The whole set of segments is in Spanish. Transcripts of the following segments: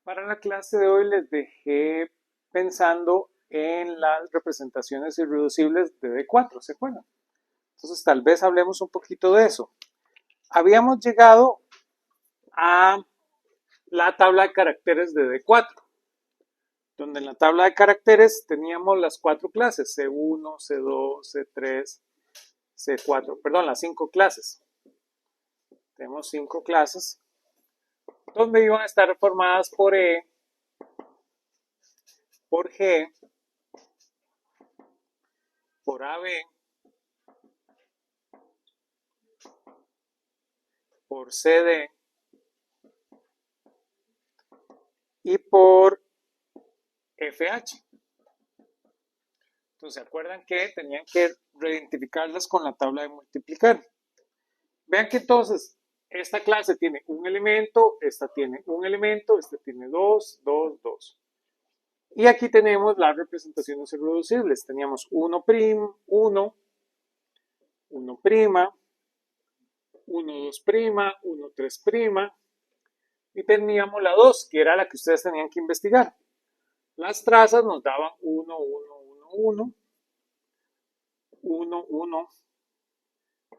Para la clase de hoy les dejé pensando en las representaciones irreducibles de D4, ¿se acuerdan? Entonces tal vez hablemos un poquito de eso. Habíamos llegado a la tabla de caracteres de D4, donde en la tabla de caracteres teníamos las cuatro clases, C1, C2, C3, C4, perdón, las cinco clases. Tenemos cinco clases, donde iban a estar formadas por E, por G, por AB, por CD y por FH. Entonces, ¿se acuerdan que tenían que reidentificarlas con la tabla de multiplicar? Vean que entonces esta clase tiene un elemento, esta tiene un elemento, esta tiene dos, dos, dos. Y aquí tenemos las representaciones irreducibles. Teníamos 1', 1, 1', 1, 2', 1, 3', y teníamos la 2, que era la que ustedes tenían que investigar. Las trazas nos daban 1, 1, 1, 1, 1, 1,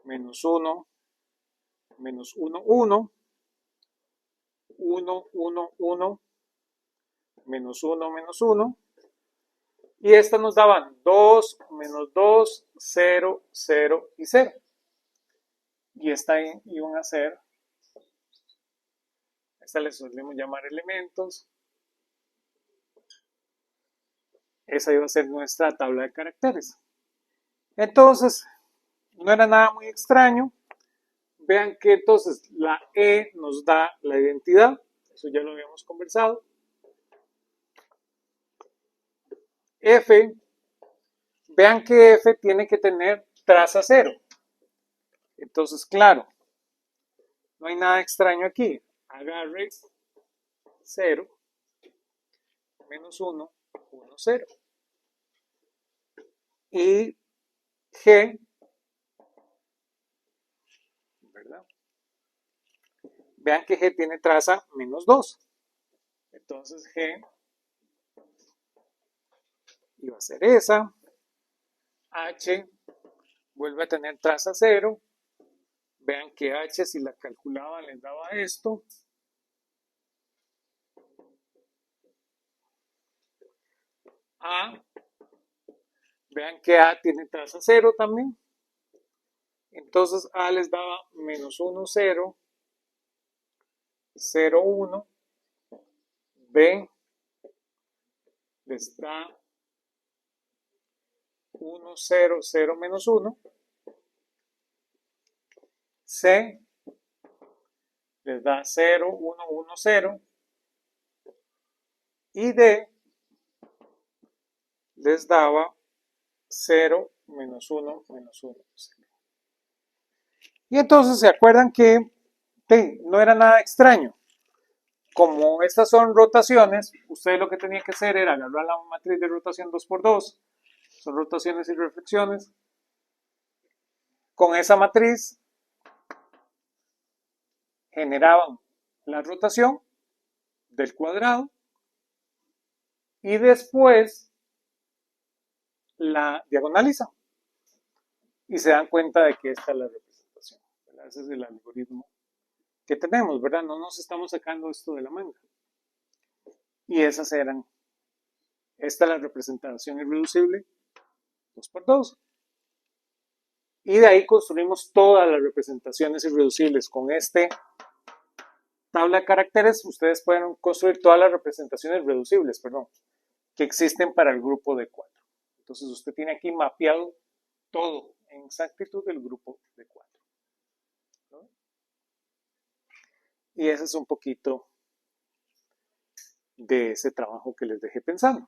menos 1, menos 1, 1, 1, 1, 1, menos 1, menos 1. Y estas nos daban 2, menos 2, 0, 0 y 0. Y esta iban a ser, esta les solemos llamar elementos. Esa iba a ser nuestra tabla de caracteres. Entonces, no era nada muy extraño. Vean que entonces la E nos da la identidad. Eso ya lo habíamos conversado. F, vean que F tiene que tener traza 0. Entonces, claro, no hay nada extraño aquí. Agarre 0, menos 1, 1, 0. Y G, ¿verdad? Vean que G tiene traza menos 2. Entonces G iba a ser esa. H vuelve a tener traza 0. Vean que H, si la calculaba, les daba esto. A, vean que A tiene traza 0 también. Entonces A les daba menos 1, 0, 0, 1. B les da 1, 0, 0, menos 1. C les da 0, 1, 1, 0. Y D les daba 0, menos 1, menos 1, 0. Y entonces se acuerdan que no era nada extraño. Como estas son rotaciones, ustedes lo que tenían que hacer era agarrar la matriz de rotación 2×2, son rotaciones y reflexiones. Con esa matriz generaban la rotación del cuadrado y después la diagonalizan y se dan cuenta de que esta es la representación. ¿Verdad? Ese es el algoritmo que tenemos, ¿verdad? No nos estamos sacando esto de la manga. Y esas eran, esta es la representación irreducible 2×2. Y de ahí construimos todas las representaciones irreducibles. Con este tabla de caracteres, ustedes pueden construir todas las representaciones reducibles, que existen para el grupo de 4. Entonces usted tiene aquí mapeado todo en exactitud del grupo de 4. ¿No? Y ese es un poquito de ese trabajo que les dejé pensando.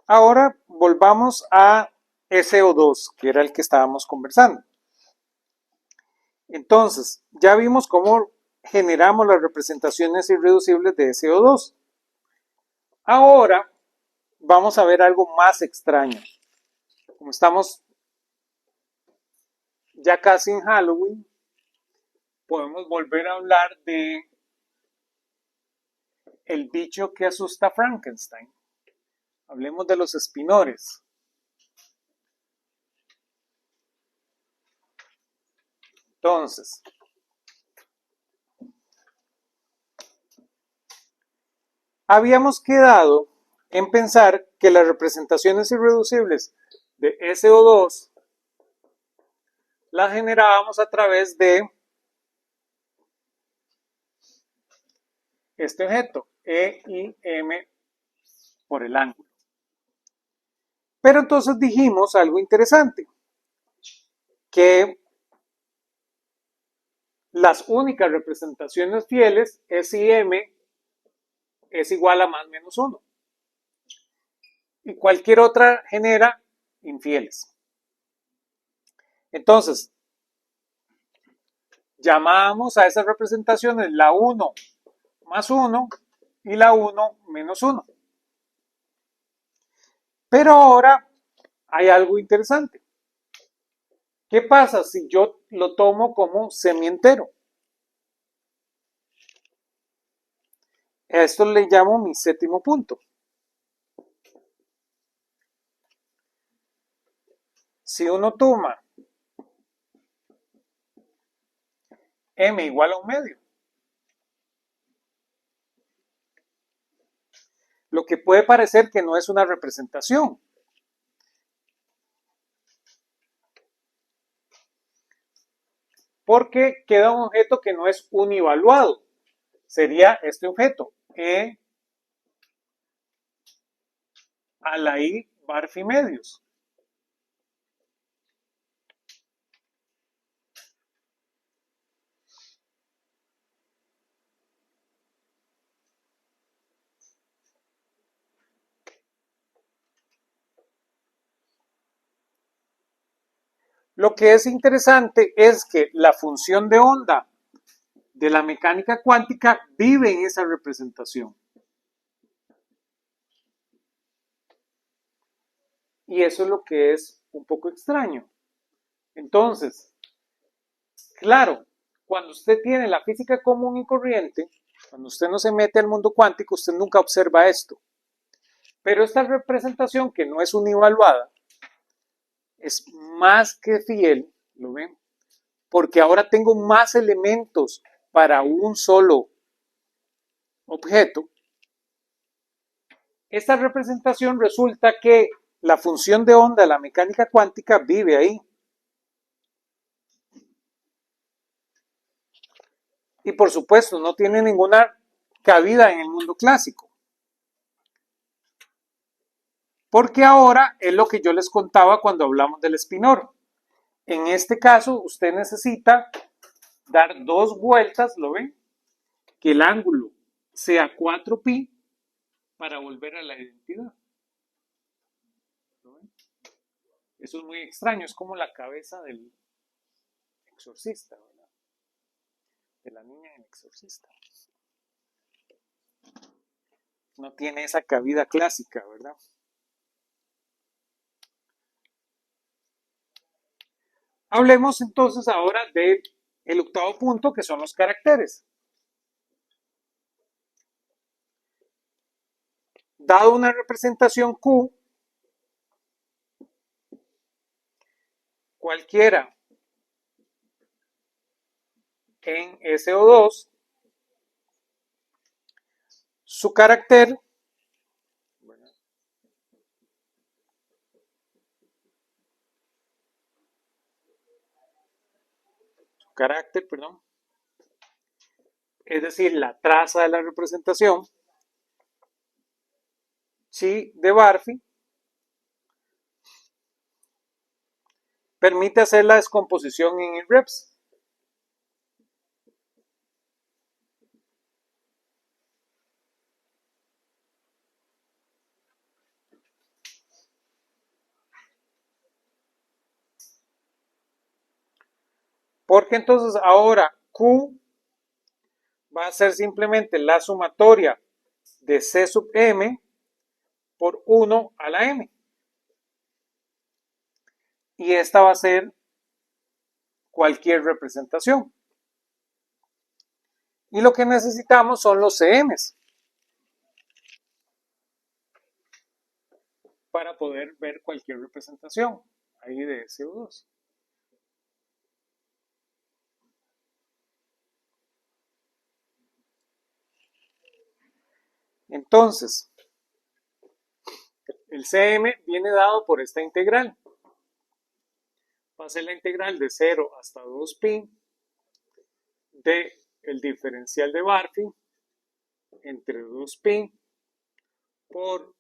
Ahora volvamos a SO2, que era el que estábamos conversando. Entonces, ya vimos cómo generamos las representaciones irreducibles de SO2. Ahora vamos a ver algo más extraño. Como estamos ya casi en Halloween, podemos volver a hablar de el bicho que asusta a Frankenstein. Hablemos de los espinores. Entonces, habíamos quedado en pensar que las representaciones irreducibles de SO2 las generábamos a través de este objeto, EIM por el ángulo. Pero entonces dijimos algo interesante, que las únicas representaciones fieles, SIM, es igual a más menos 1. Y cualquier otra genera infieles. Entonces, llamamos a esas representaciones la 1 más 1 y la 1 menos 1. Pero ahora hay algo interesante. ¿Qué pasa si yo lo tomo como semientero? A esto le llamo mi séptimo punto. Si uno toma m igual a 1/2, lo que puede parecer que no es una representación. Porque queda un objeto que no es univaluado. Sería este objeto, E a la I barfi medios. Lo que es interesante es que la función de onda de la mecánica cuántica vive en esa representación. Y eso es lo que es un poco extraño. Entonces, claro, cuando usted tiene la física común y corriente, cuando usted no se mete al mundo cuántico, usted nunca observa esto. Pero esta representación que no es univaluada es más que fiel, ¿lo ven? Porque ahora tengo más elementos para un solo objeto. Esta representación resulta que la función de onda de la mecánica cuántica vive ahí. Y por supuesto, no tiene ninguna cabida en el mundo clásico. Porque ahora es lo que yo les contaba cuando hablamos del espinor. En este caso, usted necesita dar 2 vueltas, ¿lo ven? Que el ángulo sea 4pi para volver a la identidad. ¿Lo ven? Eso es muy extraño, es como la cabeza del exorcista, ¿verdad? De la niña en el exorcista. No tiene esa cabida clásica, ¿verdad? Hablemos entonces ahora del octavo punto, que son los caracteres. Dado una representación Q, cualquiera en SO2, su carácter es decir, la traza de la representación, chi de Barfi, permite hacer la descomposición en reps. Porque entonces ahora Q va a ser simplemente la sumatoria de C sub M por 1 a la m. Y esta va a ser cualquier representación. Y lo que necesitamos son los CMs para poder ver cualquier representación ahí de CO2. Entonces, el CM viene dado por esta integral. Va a ser la integral de 0 hasta 2pi del diferencial de Barfi entre 2pi por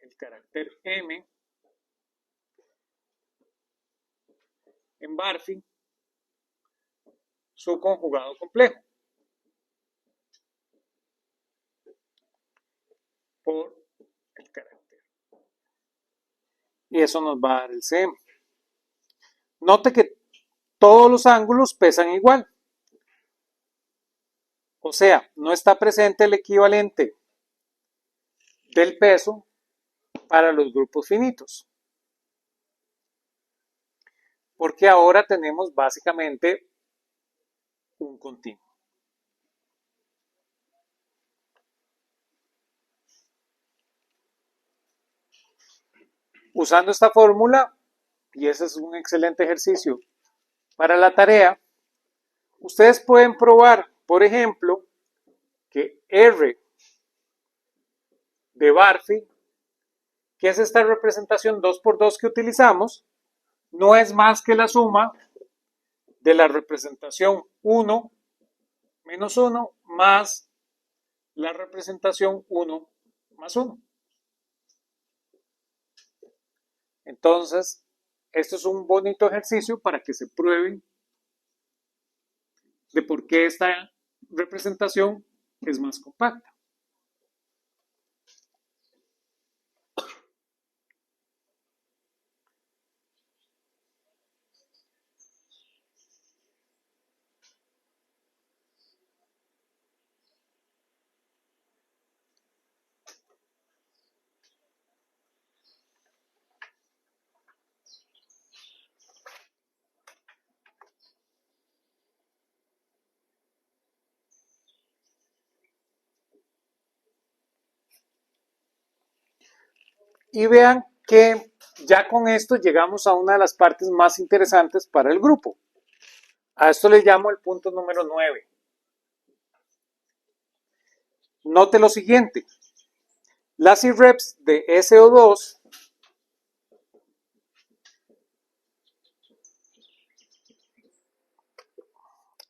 el carácter m en Barfi, su conjugado complejo, por el carácter. Y eso nos va a dar el CM. Note que todos los ángulos pesan igual. O sea, no está presente el equivalente del peso para los grupos finitos. Porque ahora tenemos básicamente un continuo. Usando esta fórmula, y ese es un excelente ejercicio para la tarea, ustedes pueden probar, por ejemplo, que R de Barfi, que es esta representación 2 por 2 que utilizamos, no es más que la suma de la representación 1 menos 1 más la representación 1 más 1. Entonces, esto es un bonito ejercicio para que se prueben de por qué esta representación es más compacta. Y vean que ya con esto llegamos a una de las partes más interesantes para el grupo. A esto le llamo el punto número 9. Note lo siguiente. Las IREPs de SO2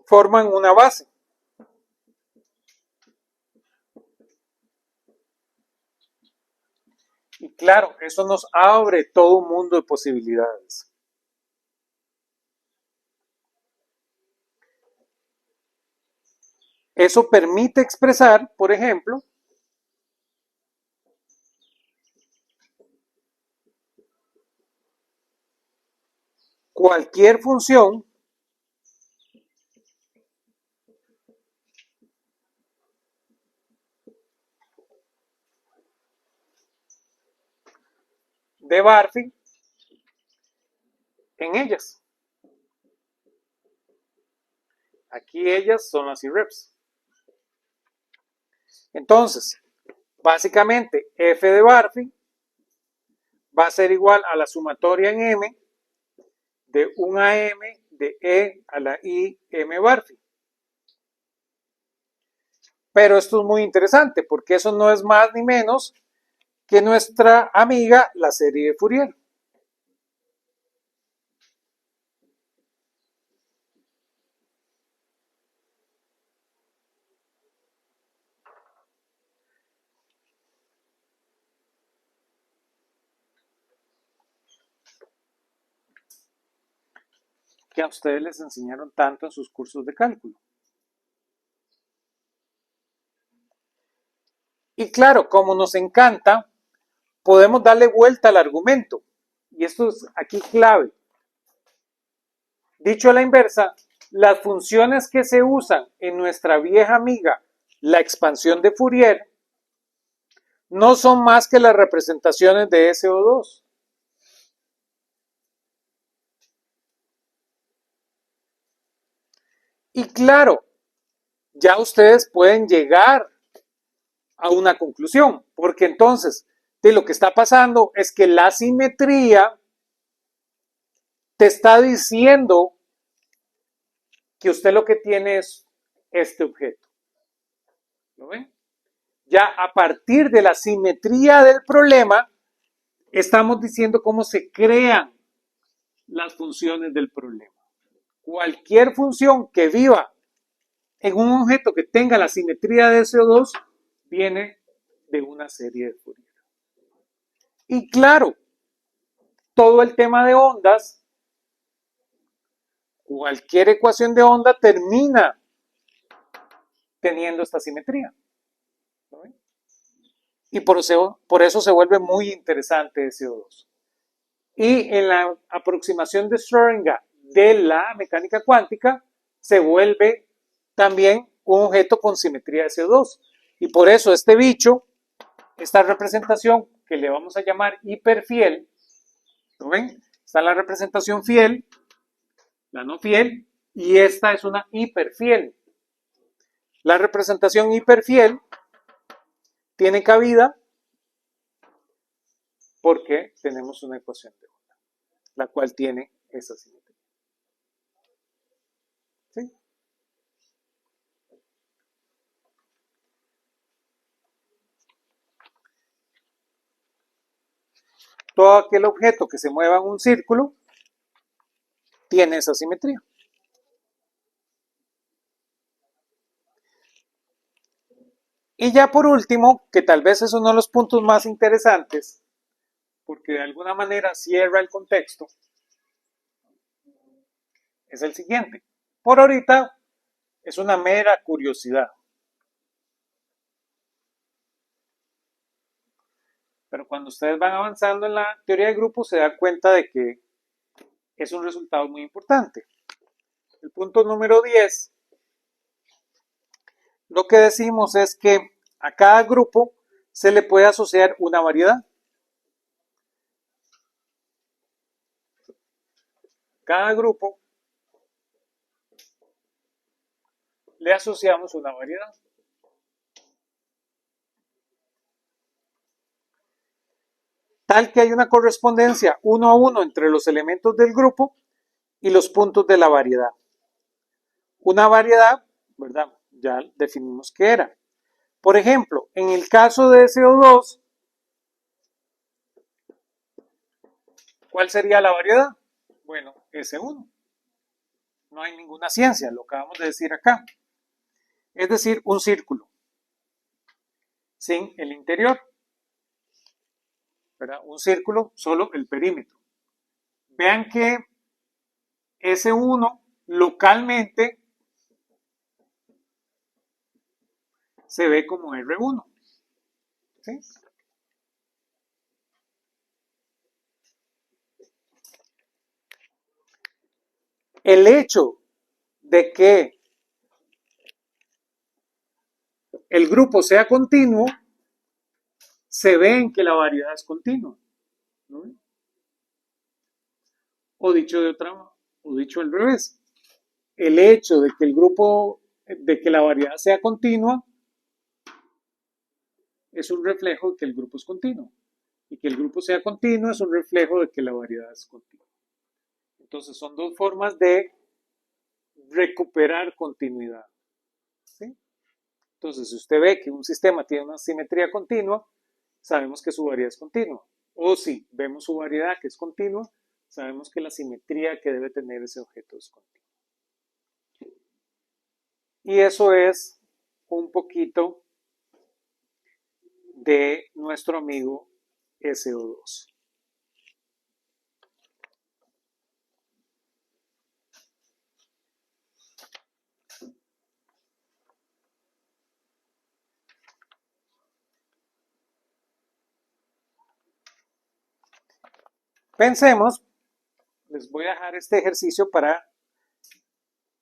forman una base. Y claro, eso nos abre todo un mundo de posibilidades. Eso permite expresar, por ejemplo, cualquier función de Barfi en ellas. Aquí ellas son las IREPs. Entonces, básicamente, f de Barfi va a ser igual a la sumatoria en m de 1 a m de e a la i m Barfi. Pero esto es muy interesante porque eso no es más ni menos que nuestra amiga la serie de Fourier. Que a ustedes les enseñaron tanto en sus cursos de cálculo. Y claro, como nos encanta, podemos darle vuelta al argumento. Y esto es aquí clave. Dicho a la inversa, las funciones que se usan en nuestra vieja amiga, la expansión de Fourier, no son más que las representaciones de SO2. Y claro, ya ustedes pueden llegar a una conclusión, porque entonces de lo que está pasando es que la simetría te está diciendo que usted lo que tiene es este objeto. ¿Lo ven? Ya a partir de la simetría del problema, estamos diciendo cómo se crean las funciones del problema. Cualquier función que viva en un objeto que tenga la simetría de SO2 viene de una serie de Fourier. Y claro, todo el tema de ondas, cualquier ecuación de onda termina teniendo esta simetría. ¿No ven? Y por eso se vuelve muy interesante SO2. Y en la aproximación de Schrödinger de la mecánica cuántica se vuelve también un objeto con simetría de CO2. Y por eso este bicho, esta representación que le vamos a llamar hiperfiel, ¿lo ven? Está la representación fiel, la no fiel, y esta es una hiperfiel. La representación hiperfiel tiene cabida porque tenemos una ecuación de onda, la cual tiene esa simetría. ¿Sí? Todo aquel objeto que se mueva en un círculo tiene esa simetría. Y ya por último, que tal vez es uno de los puntos más interesantes, porque de alguna manera cierra el contexto, es el siguiente. Por ahorita es una mera curiosidad. Pero cuando ustedes van avanzando en la teoría de grupos se dan cuenta de que es un resultado muy importante. El punto número 10, lo que decimos es que a cada grupo se le puede asociar una variedad. Cada grupo le asociamos una variedad. Tal que hay una correspondencia 1 a 1 entre los elementos del grupo y los puntos de la variedad. Una variedad, ¿verdad? Ya definimos qué era. Por ejemplo, en el caso de SO2, ¿cuál sería la variedad? Bueno, S1. No hay ninguna ciencia, lo acabamos de decir acá. Es decir, un círculo sin el interior. ¿Verdad? Un círculo, solo el perímetro. Vean que S1 localmente se ve como R1. ¿Sí? El hecho de que el grupo sea continuo se ve en que la variedad es continua. ¿No? O dicho al revés, el hecho de que el grupo, de que la variedad sea continua, es un reflejo de que el grupo es continuo. Y que el grupo sea continuo es un reflejo de que la variedad es continua. Entonces son dos formas de recuperar continuidad. ¿Sí? Entonces, si usted ve que un sistema tiene una simetría continua, sabemos que su variedad es continua. O si vemos su variedad que es continua, sabemos que la simetría que debe tener ese objeto es continua. Y eso es un poquito de nuestro amigo SO2. Pensemos, les voy a dejar este ejercicio para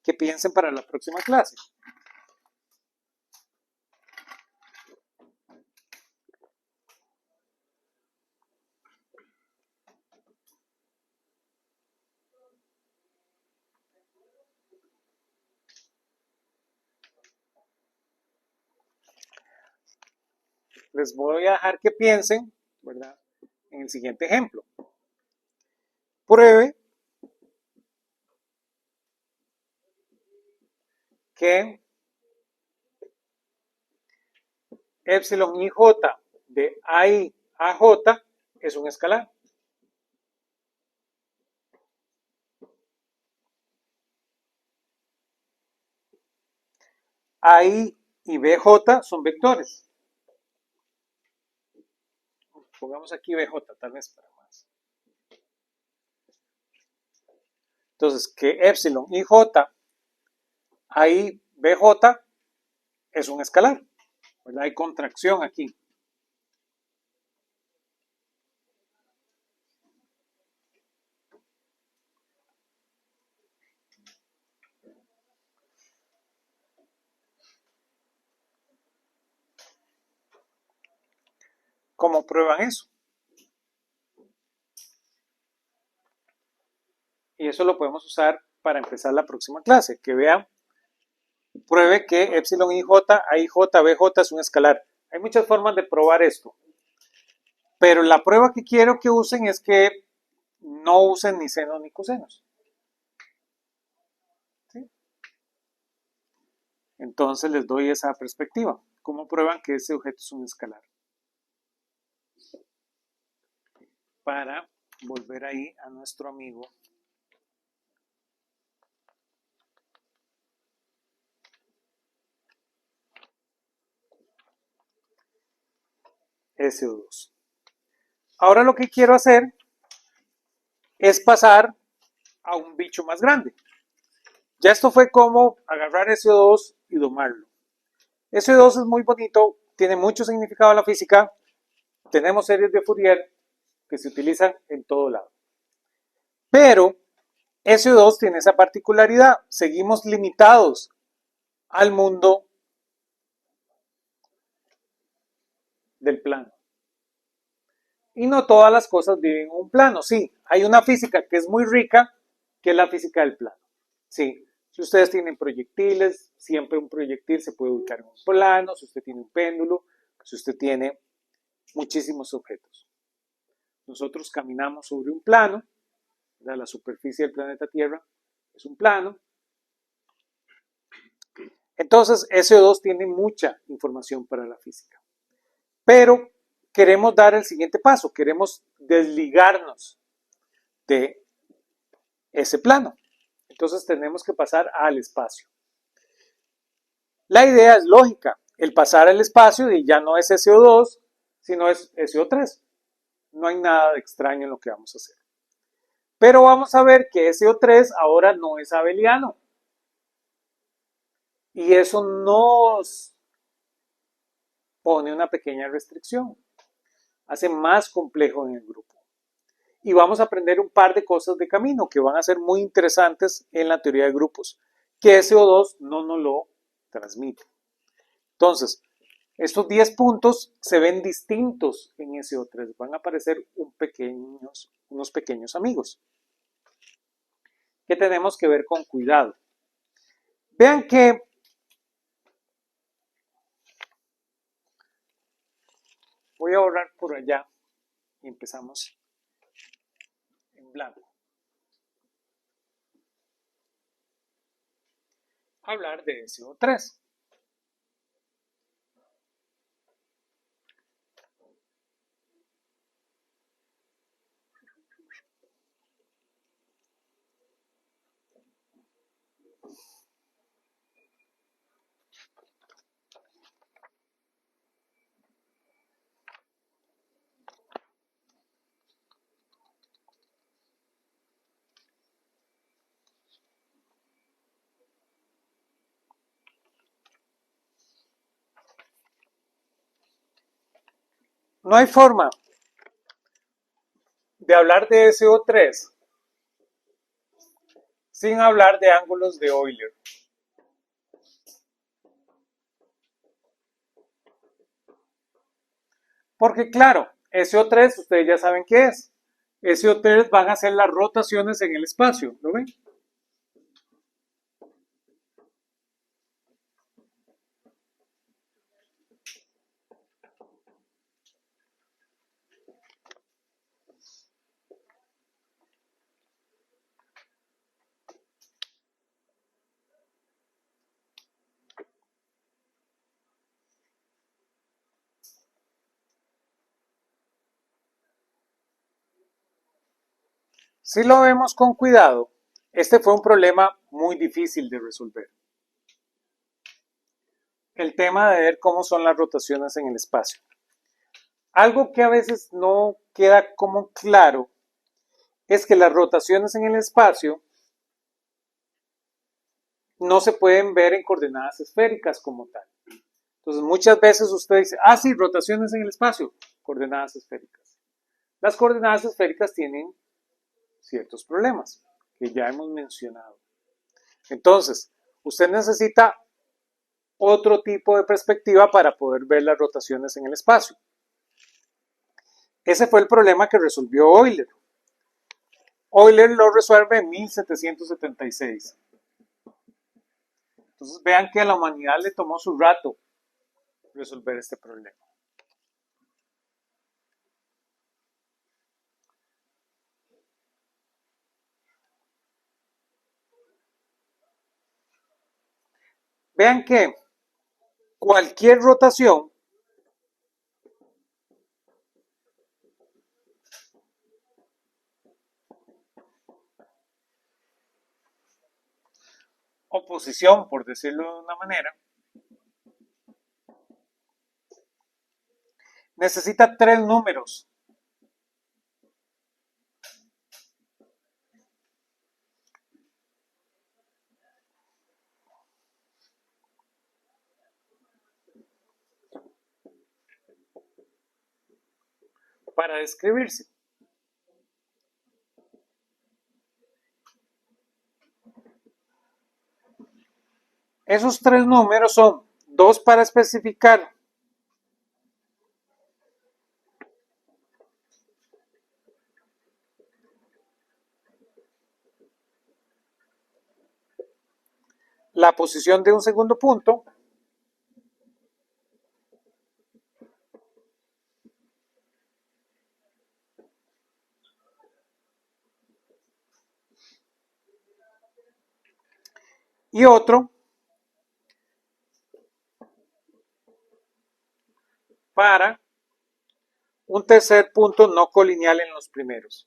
que piensen para la próxima clase. les voy a dejar que piensen, ¿verdad?, en el siguiente ejemplo. Pruebe que epsilon ij de I a j es un escalar. I y bj son vectores. Pongamos aquí bj, tal vez para más. Entonces, que epsilon ij I bj es un escalar, ¿verdad? Hay contracción aquí. ¿Cómo prueban eso? Y eso lo podemos usar para empezar la próxima clase. Que vean, pruebe que epsilon ij, AIJ, BJ es un escalar. Hay muchas formas de probar esto. Pero la prueba que quiero que usen es que no usen ni senos ni cosenos. ¿Sí? Entonces les doy esa perspectiva. ¿Cómo prueban que ese objeto es un escalar? Para volver ahí a nuestro amigo SO2. Ahora lo que quiero hacer es pasar a un bicho más grande. Ya esto fue como agarrar SO2 y domarlo. SO2 es muy bonito, tiene mucho significado en la física. Tenemos series de Fourier que se utilizan en todo lado. Pero SO2 tiene esa particularidad. Seguimos limitados al mundo del plano. Y no todas las cosas viven en un plano. Sí, hay una física que es muy rica, que es la física del plano. Sí, si ustedes tienen proyectiles, siempre un proyectil se puede ubicar en un plano. Si usted tiene un péndulo, si usted tiene muchísimos objetos. Nosotros caminamos sobre un plano, la superficie del planeta Tierra es un plano. Entonces, SO2 tiene mucha información para la física. Pero queremos dar el siguiente paso, queremos desligarnos de ese plano. Entonces tenemos que pasar al espacio. La idea es lógica, el pasar al espacio y ya no es SO2, sino es SO3. No hay nada de extraño en lo que vamos a hacer. Pero vamos a ver que SO3 ahora no es abeliano. Y eso nos pone una pequeña restricción. Hace más complejo en el grupo. Y vamos a aprender un par de cosas de camino que van a ser muy interesantes en la teoría de grupos, que SO2 no nos lo transmite. Entonces, estos 10 puntos se ven distintos en SO3, van a aparecer unos pequeños amigos que tenemos que ver con cuidado. Vean que voy a borrar por allá y empezamos en blanco. Hablar de SO3. No hay forma de hablar de SO3 sin hablar de ángulos de Euler. Porque claro, SO3 ustedes ya saben qué es. SO3 van a ser las rotaciones en el espacio, ¿lo ven? Si lo vemos con cuidado, este fue un problema muy difícil de resolver. El tema de ver cómo son las rotaciones en el espacio. Algo que a veces no queda como claro es que las rotaciones en el espacio no se pueden ver en coordenadas esféricas como tal. Entonces muchas veces usted dice, sí, rotaciones en el espacio, coordenadas esféricas. Las coordenadas esféricas tienen ciertos problemas que ya hemos mencionado. Entonces, usted necesita otro tipo de perspectiva para poder ver las rotaciones en el espacio. Ese fue el problema que resolvió Euler. Euler lo resuelve en 1776. Entonces vean que a la humanidad le tomó su rato resolver este problema. Vean que cualquier rotación o posición, por decirlo de una manera, necesita tres números. Para describirse. Esos tres números son dos para especificar la posición de un segundo punto y otro para un tercer punto no colineal en los primeros.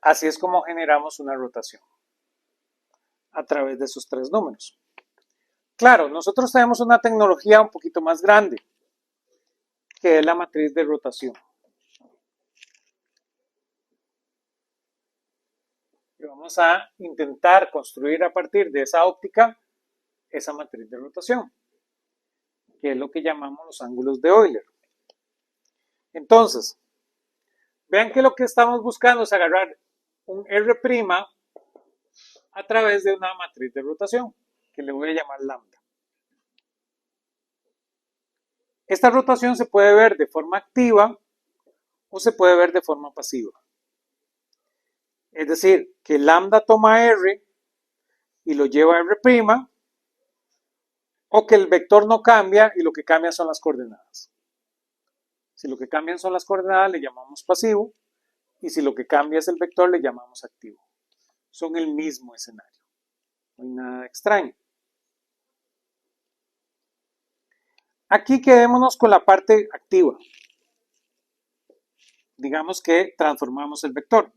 Así es como generamos una rotación a través de esos tres números. Claro, nosotros tenemos una tecnología un poquito más grande, que es la matriz de rotación. Y vamos a intentar construir a partir de esa óptica esa matriz de rotación, que es lo que llamamos los ángulos de Euler. Entonces, vean que lo que estamos buscando es agarrar un R' a través de una matriz de rotación, que le voy a llamar lambda. Esta rotación se puede ver de forma activa o se puede ver de forma pasiva. Es decir, que lambda toma R y lo lleva a R', o que el vector no cambia y lo que cambia son las coordenadas. Si lo que cambian son las coordenadas, le llamamos pasivo, y si lo que cambia es el vector, le llamamos activo. Son el mismo escenario. No hay nada extraño. Aquí quedémonos con la parte activa. Digamos que transformamos el vector.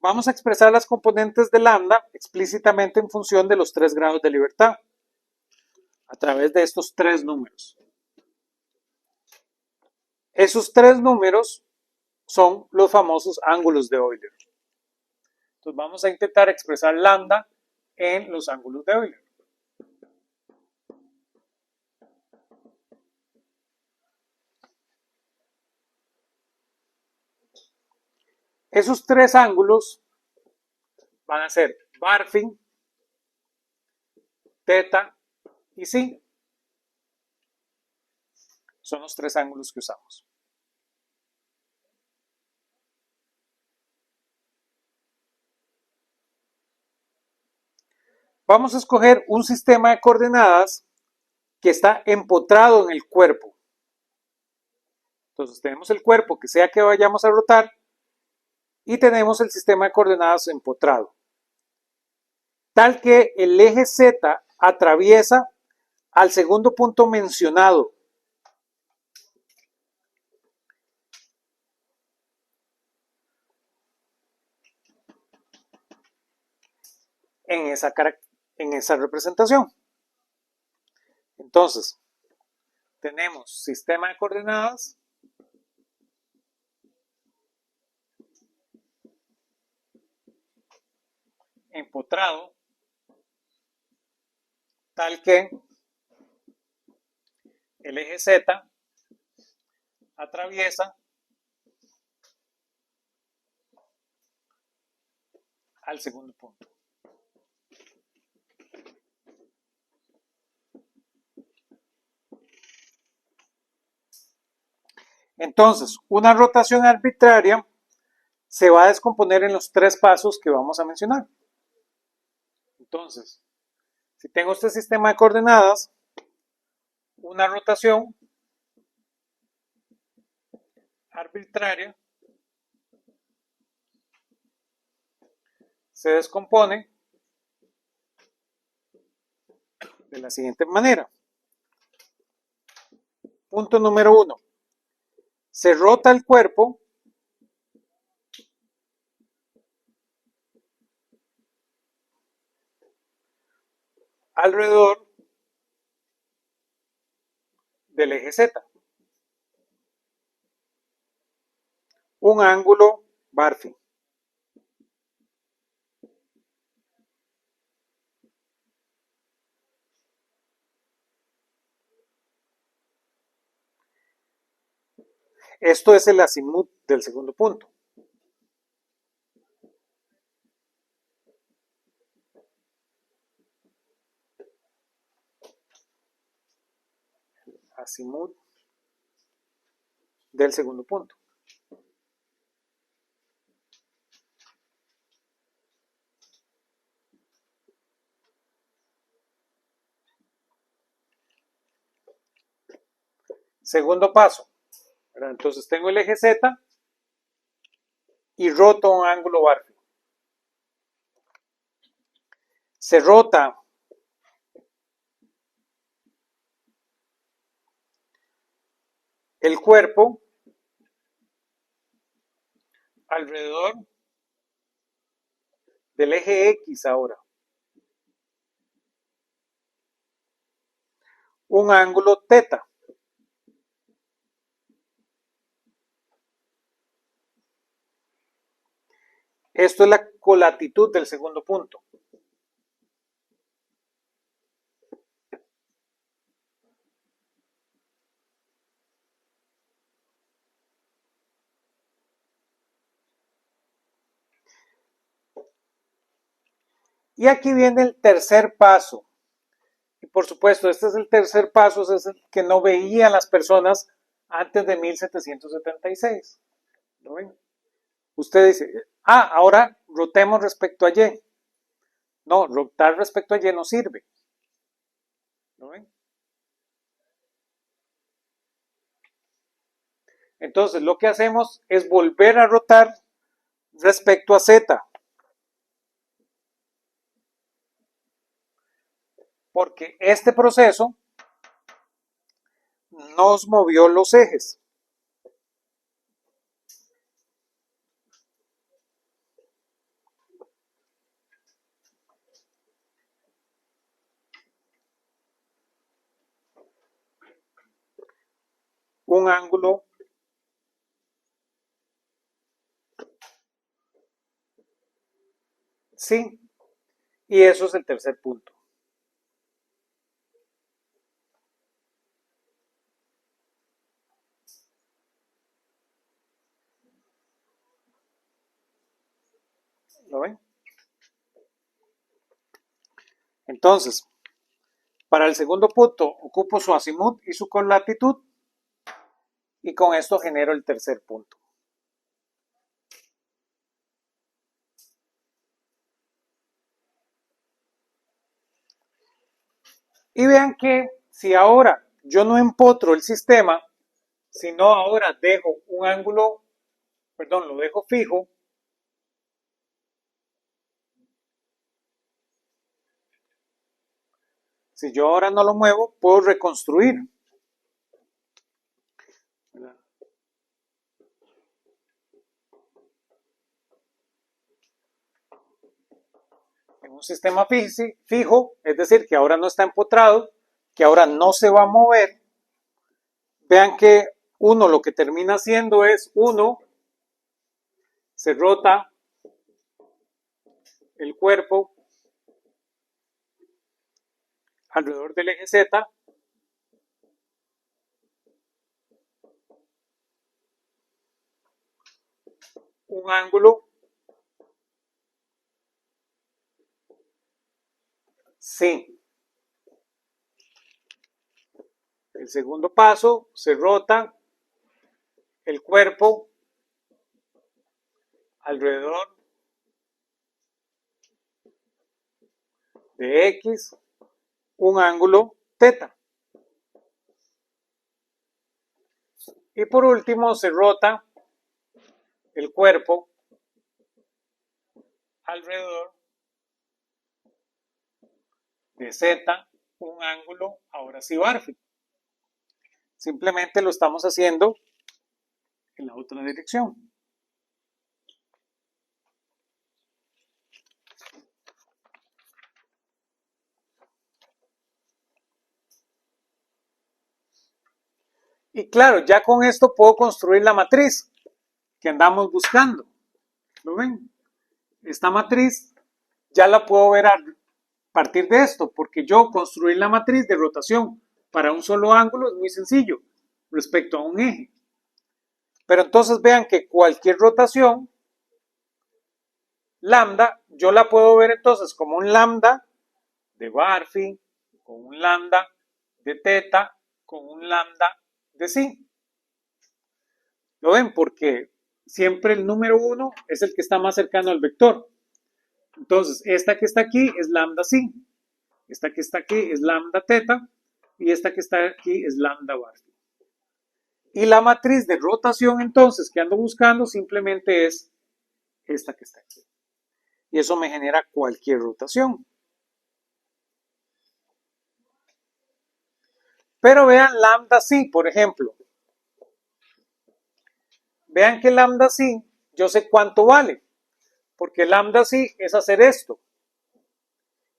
Vamos a expresar las componentes de lambda explícitamente en función de los 3 grados de libertad, a través de estos tres números. Esos tres números son los famosos ángulos de Euler. Entonces vamos a intentar expresar lambda en los ángulos de Euler. Esos tres ángulos van a ser Barfin, teta y psi. Son los tres ángulos que usamos. Vamos a escoger un sistema de coordenadas que está empotrado en el cuerpo. Entonces tenemos el cuerpo que sea que vayamos a rotar y tenemos el sistema de coordenadas empotrado, tal que el eje Z atraviesa al segundo punto mencionado. En esa representación. Entonces, tenemos sistema de coordenadas empotrado, tal que el eje Z atraviesa al segundo punto. Entonces, una rotación arbitraria se va a descomponer en los tres pasos que vamos a mencionar. Entonces, si tengo este sistema de coordenadas, una rotación arbitraria se descompone de la siguiente manera. Punto número 1. Se rota el cuerpo alrededor del eje Z. Un ángulo Barfi. Esto es el azimut del segundo punto. Azimut del segundo punto. Segundo paso. Entonces tengo el eje Z y roto un ángulo Barfi. Se rota el cuerpo alrededor del eje X ahora. Un ángulo teta. Esto es la colatitud del segundo punto. Y aquí viene el tercer paso. Y por supuesto, este es el tercer paso, es el que no veían las personas antes de 1776. ¿Lo ven? Usted dice, ahora rotemos respecto a Y. No, rotar respecto a Y no sirve. ¿Lo ven? Entonces, lo que hacemos es volver a rotar respecto a Z. Porque este proceso nos movió los ejes. Un ángulo sí, y eso es el tercer punto. ¿Lo ven? Entonces, para el segundo punto ocupo su azimut y su colatitud y con esto genero el tercer punto. Y vean que si ahora yo no empotro el sistema, sino ahora dejo un ángulo, perdón, lo dejo fijo, si yo ahora no lo muevo, puedo reconstruir. En un sistema fijo, es decir, que ahora no está empotrado, que ahora no se va a mover, vean que uno lo que termina haciendo es, uno se rota el cuerpo alrededor del eje Z, un ángulo C. El segundo paso, se rota el cuerpo alrededor de X, un ángulo θ. Y por último, se rota el cuerpo alrededor de Z, un ángulo, ahora sí Barfield. Simplemente lo estamos haciendo en la otra dirección. Y claro, ya con esto puedo construir la matriz que andamos buscando. ¿Lo ven? Esta matriz ya la puedo ver a partir de esto, porque yo construir la matriz de rotación para un solo ángulo es muy sencillo respecto a un eje. Pero entonces vean que cualquier rotación, lambda, yo la puedo ver entonces como un lambda de Barfi, con un lambda de θ, con un lambda de psi. ¿Lo ven? Porque siempre el número 1 es el que está más cercano al vector. Entonces, esta que está aquí es lambda psi, esta que está aquí es lambda θ, y esta que está aquí es lambda Barfi. Y la matriz de rotación entonces que ando buscando simplemente es esta que está aquí. Y eso me genera cualquier rotación. Pero vean lambda psi, por ejemplo. Vean que lambda psi, yo sé cuánto vale, porque lambda psi es hacer esto.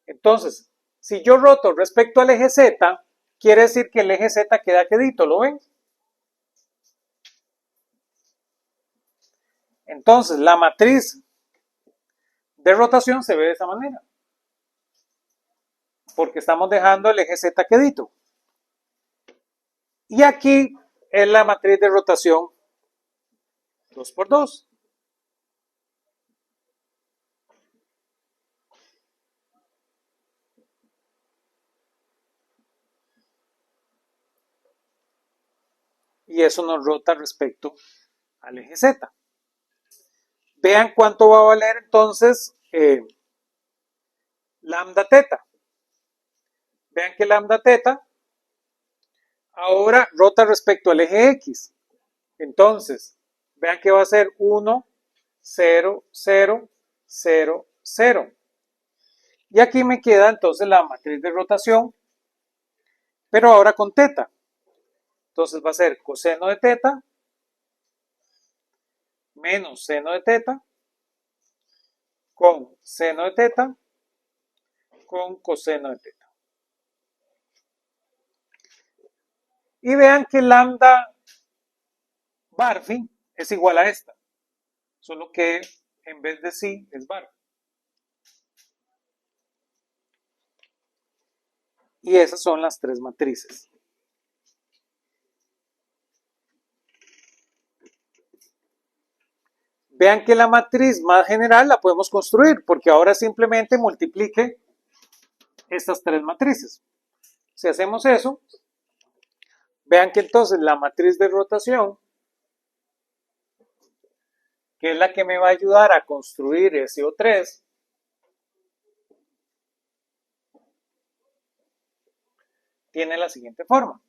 Entonces, si yo roto respecto al eje Z, quiere decir que el eje Z queda quedito, ¿lo ven? Entonces, la matriz de rotación se ve de esa manera, porque estamos dejando el eje Z quedito. Y aquí es la matriz de rotación 2 por 2. Y eso nos rota respecto al eje Z. Vean cuánto va a valer entonces lambda θ. Vean que lambda θ ahora rota respecto al eje X. Entonces, vean que va a ser 1, 0, 0, 0, 0. Y aquí me queda entonces la matriz de rotación, pero ahora con θ. Entonces va a ser coseno de θ menos seno de θ con seno de θ con coseno de θ. Y vean que lambda Barfi es igual a esta, solo que en vez de psi es Barfi. Y esas son las tres matrices. Vean que la matriz más general la podemos construir, porque ahora simplemente multiplique estas tres matrices. Si hacemos eso, vean que entonces la matriz de rotación, que es la que me va a ayudar a construir SO3, tiene la siguiente forma.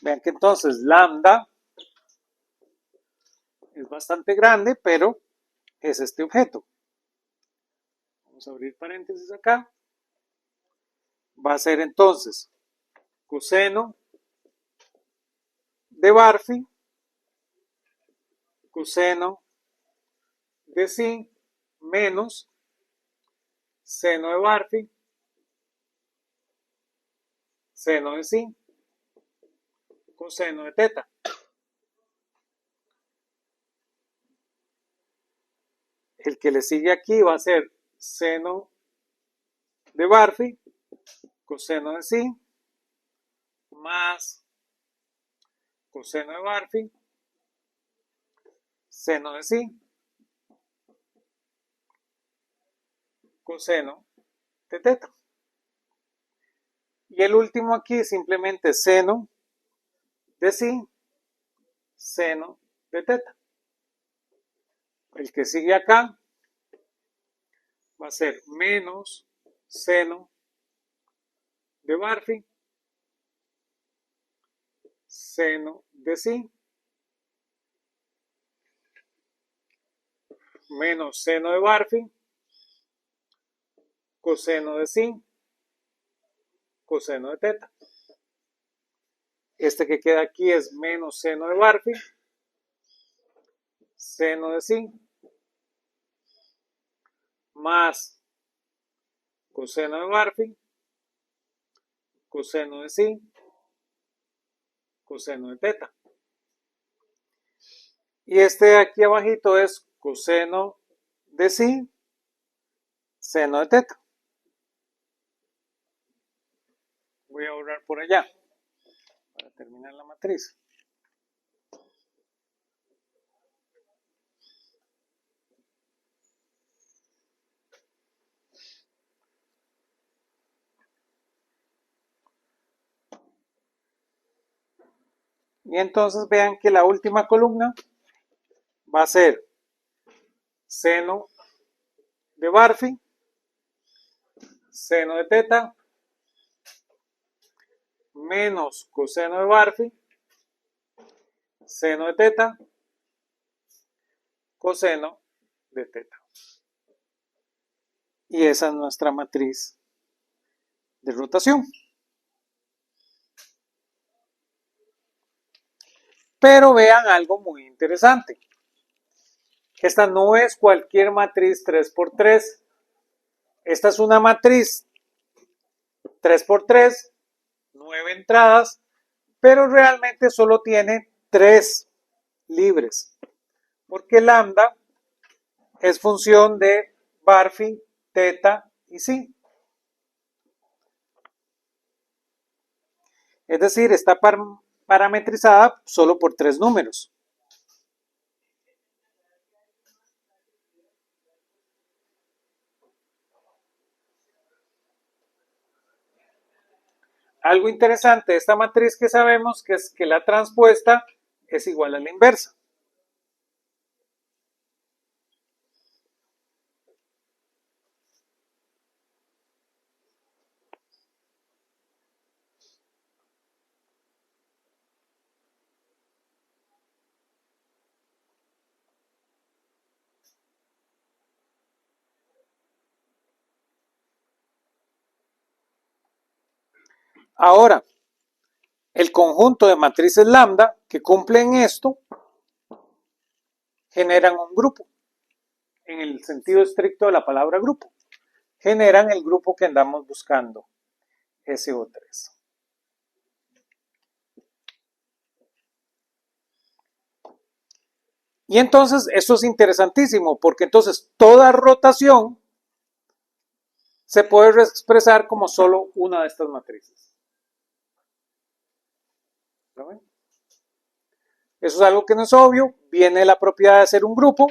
Vean que entonces lambda es bastante grande, pero es este objeto. Vamos a abrir paréntesis acá. Va a ser entonces coseno de Barphi, coseno de psi menos seno de Barphi, seno de psi, coseno de teta. El que le sigue aquí va a ser seno de Barphi, coseno de psi, más coseno de Barphi, seno de psi, coseno de teta. Y el último aquí simplemente seno de psi, seno de teta. El que sigue acá va a ser menos seno de Barphi, seno de psi, menos seno de Barphi, coseno de psi, coseno de teta. Este que queda aquí es menos seno de Barphi, seno de psi, más coseno de Barphi, coseno de psi, coseno de teta. Y este de aquí abajito es coseno de psi, seno de teta. Voy a borrar por allá para terminar la matriz. Y entonces vean que la última columna va a ser seno de Barphi, seno de teta, menos coseno de Barphi, seno de teta, coseno de teta. Y esa es nuestra matriz de rotación. Pero vean algo muy interesante. Esta no es cualquier matriz 3×3. Esta es una matriz 3×3, 9 entradas, pero realmente solo tiene 3 libres, porque lambda es función de Barphi, teta y psi. Es decir, está parametrizada solo por 3 números. Algo interesante de esta matriz que sabemos que es que la transpuesta es igual a la inversa. Ahora, el conjunto de matrices lambda que cumplen esto generan un grupo, en el sentido estricto de la palabra grupo. Generan el grupo que andamos buscando, SO3. Y entonces esto es interesantísimo, porque entonces toda rotación se puede expresar como solo una de estas matrices. ¿Lo ven? Eso es algo que no es obvio, viene la propiedad de ser un grupo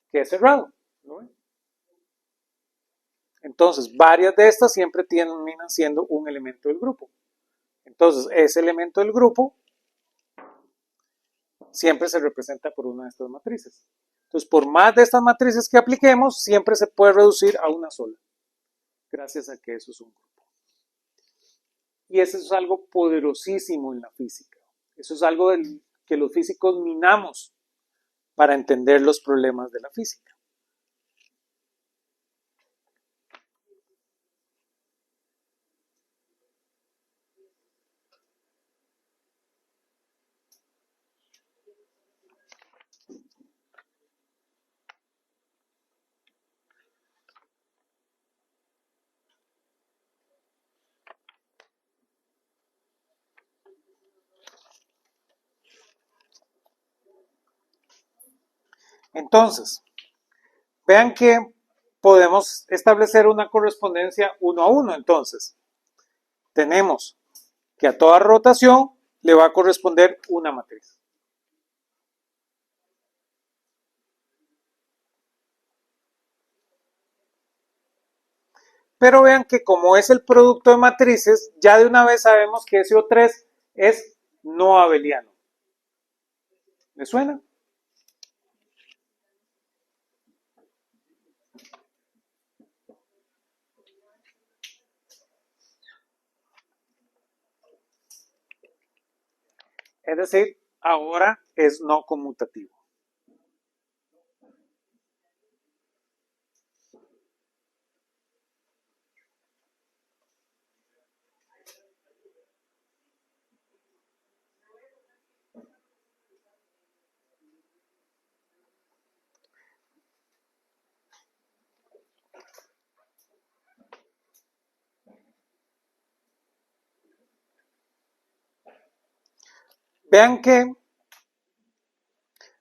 que es cerrado. ¿Lo ven? Entonces, varias de estas siempre terminan siendo un elemento del grupo. Entonces, ese elemento del grupo siempre se representa por una de estas matrices. Entonces, por más de estas matrices que apliquemos, siempre se puede reducir a una sola, gracias a que eso es un grupo. Y eso es algo poderosísimo en la física. Eso es algo que los físicos minamos para entender los problemas de la física. Entonces, vean que podemos establecer una correspondencia 1 a 1. Entonces, tenemos que a toda rotación le va a corresponder una matriz. Pero vean que como es el producto de matrices, ya de una vez sabemos que SO3 es no abeliano. ¿Le suena? Es decir, ahora es no conmutativo. Vean que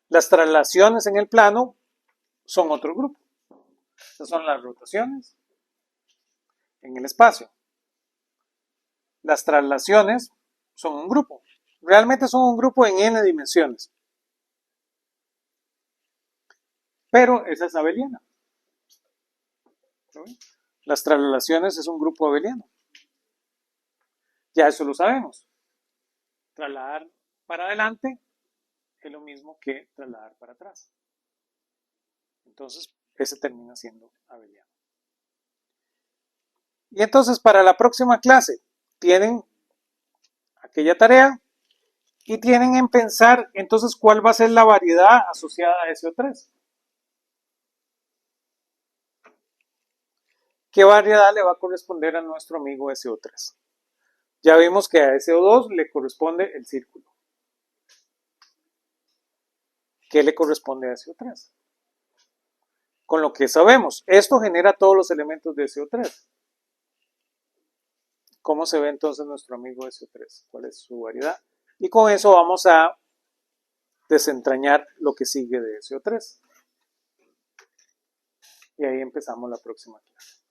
las traslaciones en el plano son otro grupo. Estas son las rotaciones en el espacio. Las traslaciones son un grupo. Realmente son un grupo en n dimensiones. Pero esa es abeliana. Las traslaciones es un grupo abeliano. Ya eso lo sabemos. Trasladar para adelante es lo mismo que trasladar para atrás. Entonces, ese termina siendo abeliano. Y entonces, para la próxima clase, tienen aquella tarea y tienen en pensar, entonces, cuál va a ser la variedad asociada a SO3. ¿Qué variedad le va a corresponder a nuestro amigo SO3? Ya vimos que a SO2 le corresponde el círculo. ¿Qué le corresponde a SO3? Con lo que sabemos, esto genera todos los elementos de SO3. ¿Cómo se ve entonces nuestro amigo SO3? ¿Cuál es su variedad? Y con eso vamos a desentrañar lo que sigue de SO3. Y ahí empezamos la próxima clase.